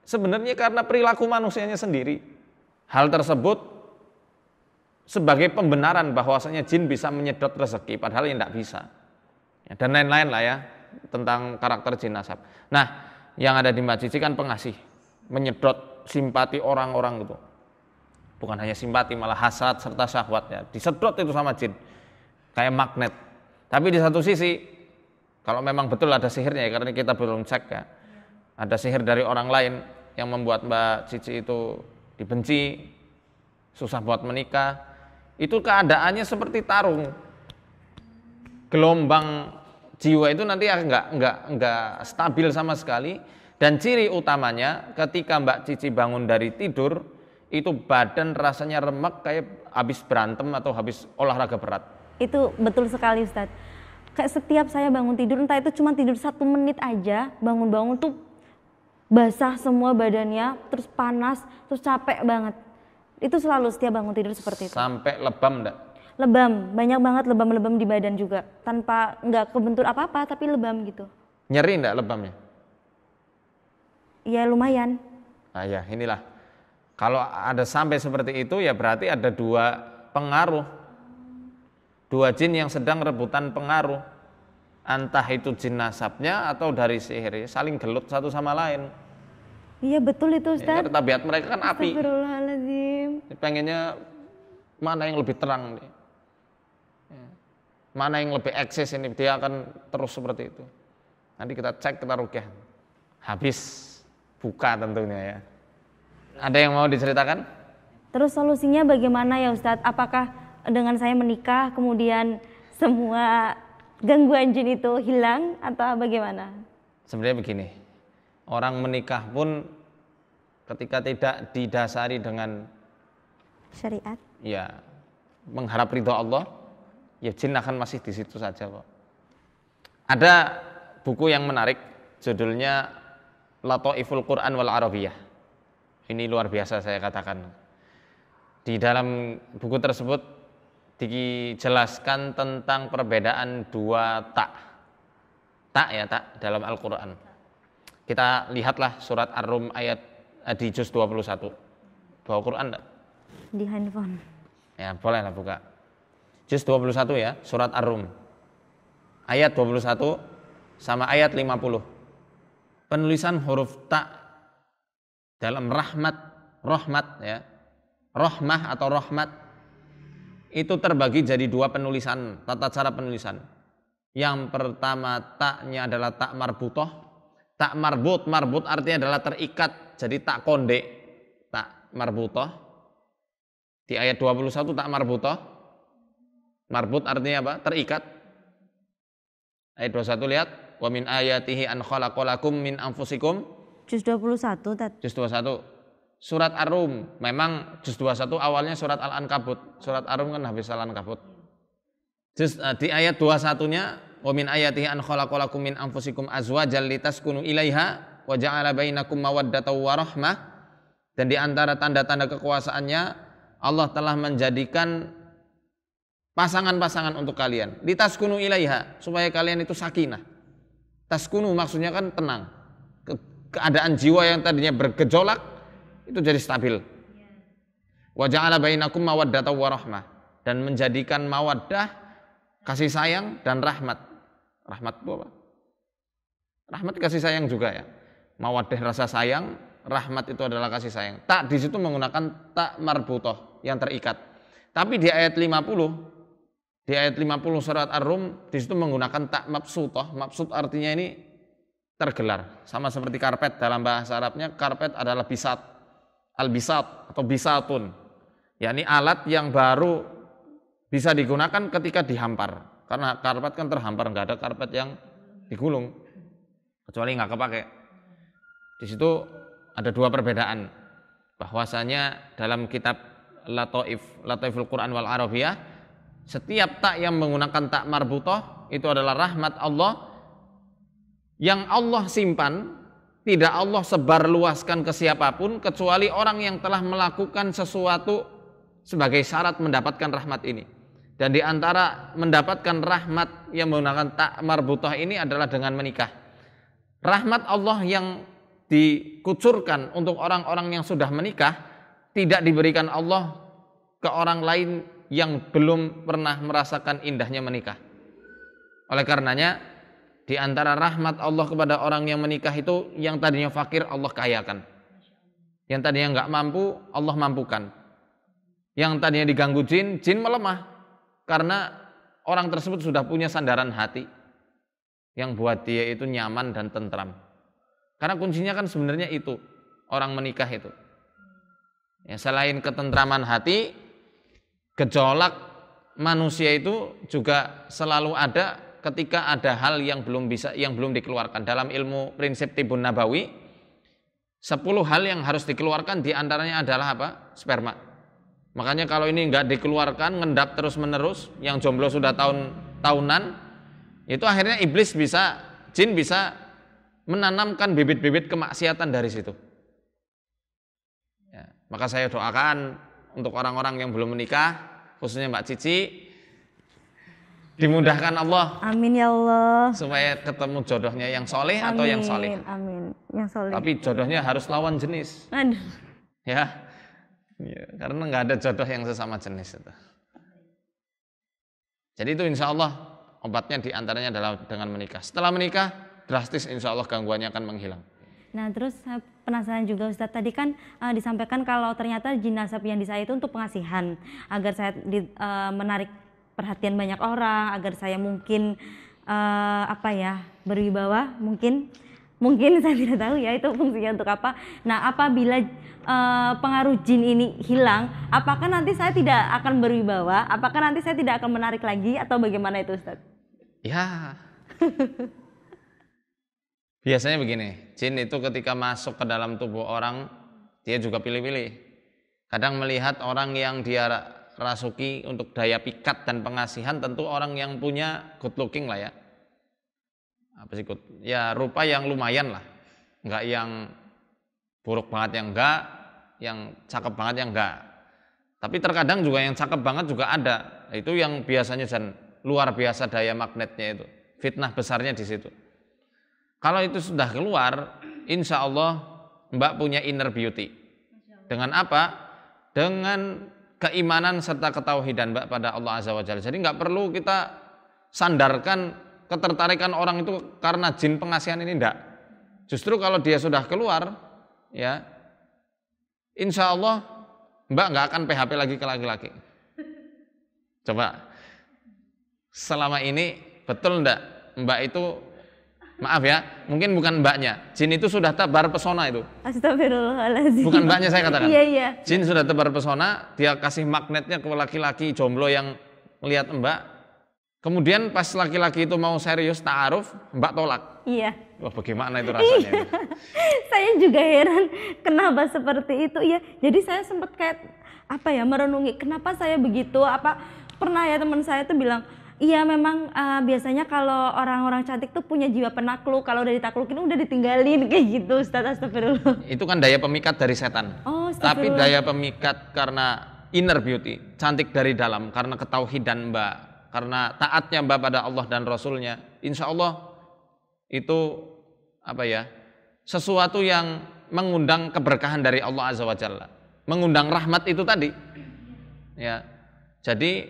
Sebenarnya karena perilaku manusianya sendiri. Hal tersebut sebagai pembenaran bahwasanya jin bisa menyedot rezeki, padahal yang nggak bisa. Ya, dan lain-lain lah ya tentang karakter jin nasab. Nah, yang ada di Mbak Cici kan pengasih, menyedot simpati orang-orang gitu. Bukan hanya simpati, malah hasad serta syahwatnya disedot itu sama jin kayak magnet. Tapi di satu sisi, kalau memang betul ada sihirnya ya, karena kita belum cek ya, ada sihir dari orang lain yang membuat Mbak Cici itu dibenci, susah buat menikah, itu keadaannya seperti tarung. Gelombang jiwa itu nanti enggak stabil sama sekali. Dan ciri utamanya ketika Mbak Cici bangun dari tidur, itu badan rasanya remek kayak habis berantem atau habis olahraga berat. Itu betul sekali Ustadz. Kayak setiap saya bangun tidur, entah itu cuma tidur 1 menit aja, bangun-bangun tuh basah semua badannya, terus panas, terus capek banget. Itu selalu setiap bangun tidur seperti itu. Sampai lebam enggak? Lebam, banyak banget lebam-lebam di badan juga. Tanpa enggak kebentur apa-apa, tapi lebam gitu. Nyeri enggak lebamnya? Ya lumayan. Nah ya inilah. Kalau ada sampai seperti itu ya berarti ada 2 pengaruh. 2 jin yang sedang rebutan pengaruh. Entah itu jin nasabnya atau dari sihir, saling gelut satu sama lain. Iya betul itu Ustaz. Ya, tabiat mereka kan api. Astagfirullahaladzim. Pengennya mana yang lebih terang nih. Mana yang lebih eksis ini, dia akan terus seperti itu. Nanti kita cek, kita rukyah. Habis buka tentunya ya. Ada yang mau diceritakan? Terus solusinya bagaimana ya Ustadz? Apakah dengan saya menikah kemudian semua gangguan jin itu hilang atau bagaimana? Sebenarnya begini, orang menikah pun ketika tidak didasari dengan syariat, ya mengharap ridho Allah, ya jin akan masih di situ saja kok. Ada buku yang menarik, judulnya Lataiful Quran wal Arabiyah. Ini luar biasa saya katakan. Di dalam buku tersebut dijelaskan tentang perbedaan dua tak dalam Al-Quran. Kita lihatlah surat Ar-Rum ayat di juz 21. Bawa Quran enggak? Di handphone. Ya, bolehlah buka. Juz 21 ya, surat Ar-Rum. Ayat 21 sama ayat 50. Penulisan huruf ta dalam rahmat ya. Rahmah atau rahmat itu terbagi jadi dua penulisan, tata cara penulisan. Yang pertama taknya adalah tak marbutoh. Tak marbut artinya adalah terikat, jadi tak konde. Tak marbutoh. Di ayat 21 tak marbutoh. Marbut artinya apa? Terikat. Ayat 21 lihat, wa min ayatihi an khalaqalakum min anfusikum. Juz 21 Juz 21. Surat Ar-Rum, memang juz 21 awalnya surat Al-Ankabut. Surat Ar-Rum kan habis Al-Ankabut. Di ayat 21-nya, wa min ayatihi an khalaqalakum min anfusikum azwajan litaskunu ilaiha wa ja'ala bainakum mawaddatan wa rahmah. Dan di antara tanda-tanda kekuasaannya, Allah telah menjadikan pasangan-pasangan untuk kalian. Litaskunu ilaiha, supaya kalian itu sakinah. Taskunu maksudnya kan tenang. Keadaan jiwa yang tadinya bergejolak itu jadi stabil. Wa ja'ala bainakum mawaddatan wa rahmah, dan menjadikan mawaddah kasih sayang dan rahmat. Rahmat itu apa? Rahmat kasih sayang juga ya. Mawaddah rasa sayang, rahmat itu adalah kasih sayang. Tak di situ menggunakan tak marbutoh yang terikat. Tapi di ayat 50 surat Ar-Rum di situ menggunakan tak mabsutoh. Mabsut artinya ini tergelar, sama seperti karpet. Dalam bahasa Arabnya karpet adalah bisat. Al-bisat atau bisatun, yakni alat yang baru bisa digunakan ketika dihampar, karena karpet kan terhampar, nggak ada karpet yang digulung kecuali nggak kepake. Di situ ada dua perbedaan, bahwasanya dalam kitab Lataiful Quran wal Arabiyah, setiap tak yang menggunakan tak marbutoh itu adalah rahmat Allah yang Allah simpan. Tidak Allah sebarluaskan ke siapapun kecuali orang yang telah melakukan sesuatu sebagai syarat mendapatkan rahmat ini. Dan di antara mendapatkan rahmat yang menggunakan tak marbutah ini adalah dengan menikah. Rahmat Allah yang dikucurkan untuk orang-orang yang sudah menikah tidak diberikan Allah ke orang lain yang belum pernah merasakan indahnya menikah. Oleh karenanya, di antara rahmat Allah kepada orang yang menikah itu, yang tadinya fakir Allah kayakan. Yang tadinya nggak mampu Allah mampukan. Yang tadinya diganggu jin melemah. Karena orang tersebut sudah punya sandaran hati yang buat dia itu nyaman dan tentram. Karena kuncinya kan sebenarnya itu, orang menikah itu. Ya, selain ketentraman hati, gejolak manusia itu juga selalu ada ketika ada hal yang belum dikeluarkan. Dalam ilmu prinsip Tibun Nabawi, 10 hal yang harus dikeluarkan, diantaranya adalah apa? Sperma. Makanya kalau ini nggak dikeluarkan, ngendap terus menerus, yang jomblo sudah tahunan, itu akhirnya jin bisa menanamkan bibit-bibit kemaksiatan dari situ. Ya, maka saya doakan untuk orang-orang yang belum menikah, khususnya Mbak Cici, dimudahkan Allah. Amin ya Allah. Supaya ketemu jodohnya yang soleh atau yang soleh. Amin. Yang soleh. Tapi jodohnya harus lawan jenis. Aduh. Ya, karena nggak ada jodoh yang sesama jenis itu. Jadi itu insya Allah obatnya diantaranya adalah dengan menikah. Setelah menikah, drastis insya Allah gangguannya akan menghilang. Nah terus saya penasaran juga Ustadz, tadi kan disampaikan kalau ternyata jin nasab yang di saya itu untuk pengasihan, agar saya menarik perhatian banyak orang, agar saya mungkin berwibawa, mungkin saya tidak tahu ya itu fungsinya untuk apa. Nah apabila pengaruh jin ini hilang, apakah nanti saya tidak akan berwibawa, apakah nanti saya tidak akan menarik lagi, atau bagaimana itu Ustadz? Ya, biasanya begini, jin itu ketika masuk ke dalam tubuh orang, dia juga pilih-pilih. Kadang melihat orang yang dia rasuki untuk daya pikat dan pengasihan, tentu orang yang punya good looking lah ya. Apa sih good? Ya rupa yang lumayan lah. Enggak yang buruk banget yang enggak, yang cakep banget yang enggak. Tapi terkadang juga yang cakep banget juga ada. Itu yang biasanya luar biasa daya magnetnya itu. Fitnah besarnya di situ. Kalau itu sudah keluar, insya Allah Mbak punya inner beauty. Dengan apa? Dengan keimanan serta ketauhidan Mbak pada Allah Azza wa Jalla. Jadi nggak perlu kita sandarkan ketertarikan orang itu karena jin pengasihan ini, enggak. Justru kalau dia sudah keluar, ya, insya Allah Mbak nggak akan PHP lagi ke laki-laki. Coba, selama ini betul enggak Mbak itu, maaf ya, mungkin bukan mbaknya, jin itu sudah tebar pesona itu. Astagfirullahaladzim. Bukan mbaknya saya katakan. Iya. Jin sudah tebar pesona, dia kasih magnetnya ke laki-laki jomblo yang melihat Mbak. Kemudian pas laki-laki itu mau serius ta'aruf, Mbak tolak. Iya. Wah, bagaimana itu rasanya? Iya. Saya juga heran kenapa seperti itu. Iya. Jadi saya sempat kayak merenungi kenapa saya begitu. Pernah ya teman saya tuh bilang, iya memang biasanya kalau orang-orang cantik tuh punya jiwa penakluk, kalau udah ditaklukin udah ditinggalin kayak gitu. Ustaz, astagfirullah. Itu kan daya pemikat dari setan. Oh, tapi daya pemikat karena inner beauty, cantik dari dalam, karena ketauhidan Mbak, karena taatnya Mbak pada Allah dan Rasulnya, insya Allah itu sesuatu yang mengundang keberkahan dari Allah Azza wa Jalla, mengundang rahmat itu tadi. Ya, jadi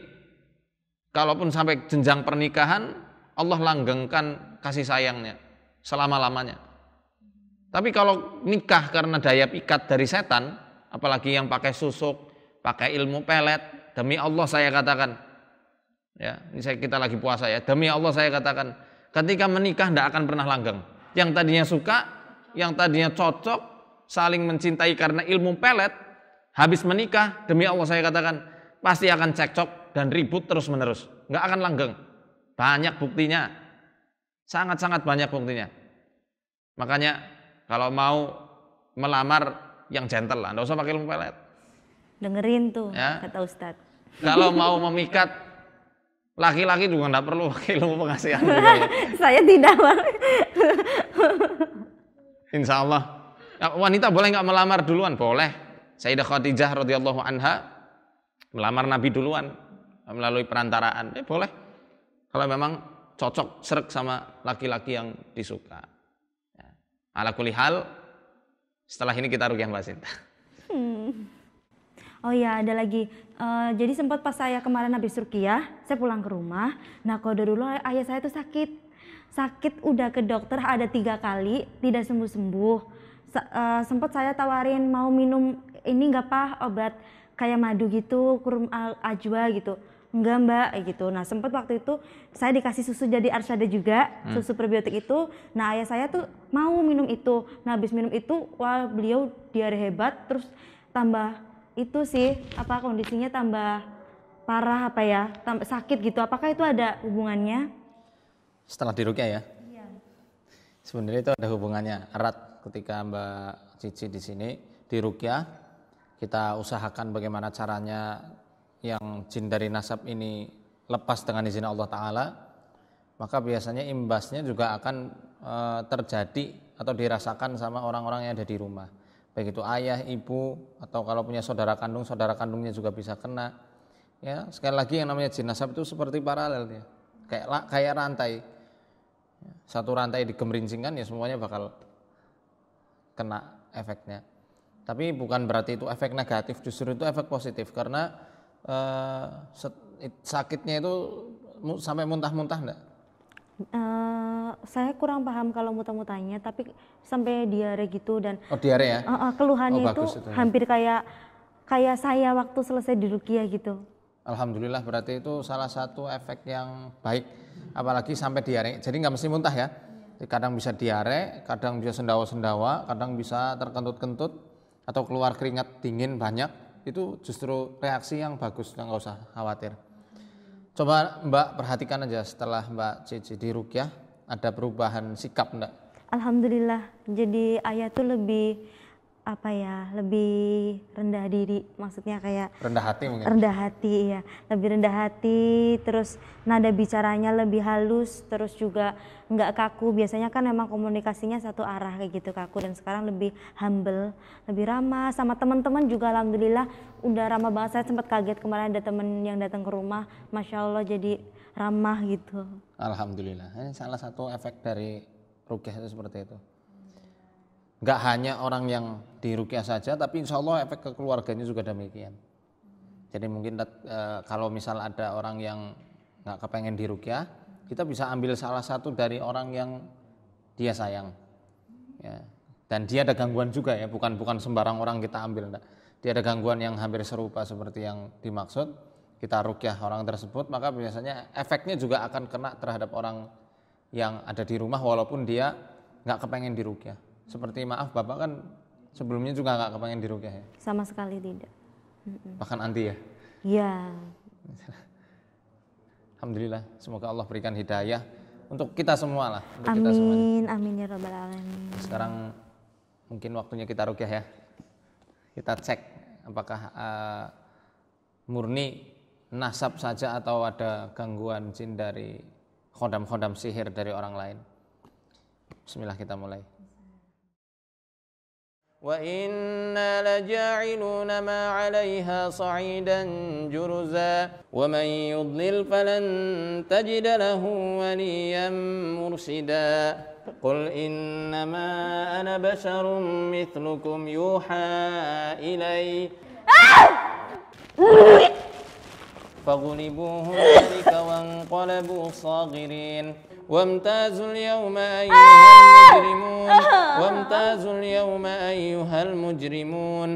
kalaupun sampai jenjang pernikahan, Allah langgengkan kasih sayangnya selama-lamanya. Tapi kalau nikah karena daya pikat dari setan, apalagi yang pakai susuk, pakai ilmu pelet, demi Allah saya katakan, ya, ini kita lagi puasa ya, demi Allah saya katakan, ketika menikah tidak akan pernah langgeng. Yang tadinya suka, yang tadinya cocok, saling mencintai karena ilmu pelet, habis menikah, demi Allah saya katakan, pasti akan cekcok dan ribut terus menerus, nggak akan langgeng. Banyak buktinya, sangat-sangat banyak buktinya. Makanya kalau mau melamar yang gentle lah, nggak usah pakai ilmu pelet. Dengerin tuh, ya, kata Ustadz. Kalau mau memikat laki-laki juga nggak perlu pakai ilmu pengasihan. Ya. Saya tidak. Insya Allah. Wanita boleh nggak melamar duluan? Boleh. Sayyidah Khadijah radhiyallahu anha melamar Nabi duluan melalui perantaraan, boleh. Kalau memang cocok srek sama laki-laki yang disuka. Ya. Ala kulli hal, setelah ini kita ruqyah Mbak Sinta. Oh ya, ada lagi. Jadi sempat pas saya kemarin habis ruqyah, saya pulang ke rumah. Nah, kode dulu ayah saya tuh sakit udah ke dokter ada 3 kali, tidak sembuh-sembuh. Sempat saya tawarin mau minum ini nggak Pak, obat kayak madu gitu, kurum ajwa gitu. Enggak Mbak, gitu. Nah sempat waktu itu saya dikasih susu jadi Arsyada juga, susu probiotik itu. Nah ayah saya tuh mau minum itu. Nah habis minum itu, wah beliau diare hebat, terus tambah itu sih, kondisinya tambah parah tambah sakit gitu. Apakah itu ada hubungannya? Setelah diruqyah ya? Iya. Sebenarnya itu ada hubungannya erat ketika Mbak Cici di sini diruqyah. Kita usahakan bagaimana caranya yang jin dari nasab ini lepas dengan izin Allah Ta'ala, maka biasanya imbasnya juga akan terjadi atau dirasakan sama orang-orang yang ada di rumah, baik itu ayah, ibu, atau kalau punya saudara kandungnya juga bisa kena. Ya, sekali lagi yang namanya jin nasab itu seperti paralel ya, kayak rantai. Satu rantai digemerincingkan ya semuanya bakal kena efeknya. Tapi bukan berarti itu efek negatif, justru itu efek positif karena sakitnya itu sampai muntah-muntah enggak? Saya kurang paham kalau muntah-muntahnya, tapi sampai diare gitu dan diare ya? Keluhannya itu hampir kayak saya waktu selesai di ruqyah gitu. Alhamdulillah, berarti itu salah satu efek yang baik, apalagi sampai diare. Jadi nggak mesti muntah ya. Kadang bisa diare, kadang bisa sendawa-sendawa, kadang bisa terkentut-kentut atau keluar keringat dingin banyak. Itu justru reaksi yang bagus, nggak usah khawatir. Coba Mbak perhatikan aja setelah Mbak Cici di ruqyah, ada perubahan sikap enggak? Alhamdulillah, jadi ayah tuh lebih apa ya, lebih rendah diri, maksudnya kayak Rendah hati mungkin. rendah hati ya, lebih rendah hati, terus nada bicaranya lebih halus, terus juga nggak kaku. Biasanya kan memang komunikasinya satu arah kayak gitu kaku, dan sekarang lebih humble, lebih ramah sama teman-teman juga. Alhamdulillah udah ramah banget. Saya sempat kaget kemarin ada temen yang datang ke rumah, masya Allah jadi ramah gitu. Alhamdulillah. Ini salah satu efek dari ruqyah itu seperti itu. Nggak hanya orang yang diruqyah saja, tapi insya Allah efek ke keluarganya juga demikian. Jadi mungkin kalau misal ada orang yang nggak kepengen diruqyah, kita bisa ambil salah satu dari orang yang dia sayang, ya. Dan dia ada gangguan juga ya, bukan sembarang orang kita ambil. Enggak. Dia ada gangguan yang hampir serupa seperti yang dimaksud, kita ruqyah orang tersebut, maka biasanya efeknya juga akan kena terhadap orang yang ada di rumah walaupun dia nggak kepengen diruqyah. Seperti maaf Bapak kan sebelumnya juga nggak kepengen diruqyah ya? Sama sekali tidak. Bahkan anti ya? Iya. Alhamdulillah, semoga Allah berikan hidayah untuk kita semua lah. Untuk Amin, kita semuanya. amin ya rabbal alamin. Sekarang mungkin waktunya kita ruqyah ya. Kita cek apakah murni nasab saja atau ada gangguan jin dari khodam-khodam sihir dari orang lain. Bismillah, kita mulai. وَإِنَّا لَجَاعِلُونَ مَا عَلَيْهَا صَعِيدًا جُرُزًا وَمَنْ يُضْلِلْ فَلَنْ تَجِدَ لَهُ وَلِيًّا مُرْشِدًا قُلْ إِنَّمَا أَنَا بَشَرٌ مِثْلُكُمْ يُوحَى إِلَيَّ فَغُلِبُوا هُنَالِكَ وَانقَلَبُوا صَاغِرِينَ وَامْتَازُوا الْيَوْمَ أَيُّهَا الْمُجْرِمُونَ